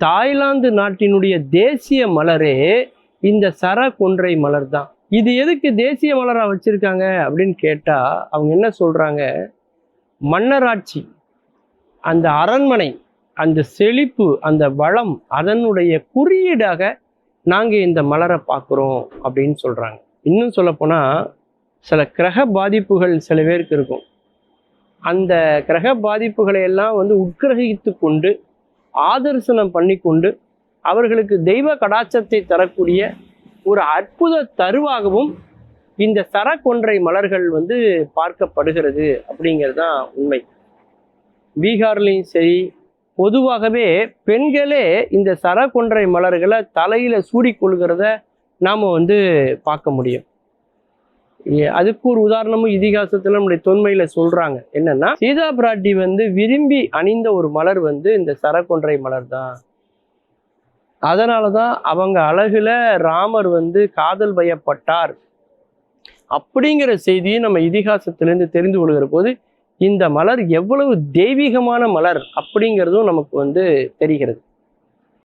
Thailand நாட்டினுடைய தேசிய மலரே இந்த சரகொன்றை மலர் தான். இது எதுக்கு தேசிய மலரா வச்சிருக்காங்க அப்படின்னு கேட்டா அவங்க என்ன சொல்றாங்க, மன்னராட்சி, அந்த அரண்மனை, அந்த செழிப்பு, அந்த வளம், அதனுடைய குறியீடாக நாங்க இந்த மலரை பார்க்குறோம் அப்படின்னு சொல்றாங்க. இன்னும் சொல்லப்போனா சில கிரக பாதிப்புகள் சில பேருக்கு இருக்கும். அந்த கிரக பாதிப்புகளை எல்லாம் உட்கிரகித்து கொண்டு ஆதர்சனம் பண்ணி கொண்டு அவர்களுக்கு தெய்வ கடாட்சத்தை தரக்கூடிய ஒரு அற்புத தருவாகவும் இந்த சரகொன்றை மலர்கள் பார்க்கப்படுகிறது அப்படிங்கிறது தான் உண்மை. பீகார்லையும் சரி, பொதுவாகவே பெண்களே இந்த சரகொன்றை மலர்களை தலையில சூடிக்கொள்கிறத நாம பார்க்க முடியும். அதுக்கு ஒரு உதாரணமும் இதிகாசத்துல நம்முடைய தொன்மையில சொல்றாங்க. என்னன்னா, சீதா பிராட்டி விரும்பி அணிந்த ஒரு மலர் இந்த சரகொன்றை மலர் தான். அதனாலதான் அவங்க அழகுல ராமர் காதல் வயப்பட்டார் அப்படிங்கிற செய்தியை நம்ம இதிகாசத்திலிருந்து தெரிந்து கொள்கிற போது இந்த மலர் எவ்வளவு தெய்வீகமான மலர் அப்படிங்கிறதும் நமக்கு தெரிகிறது.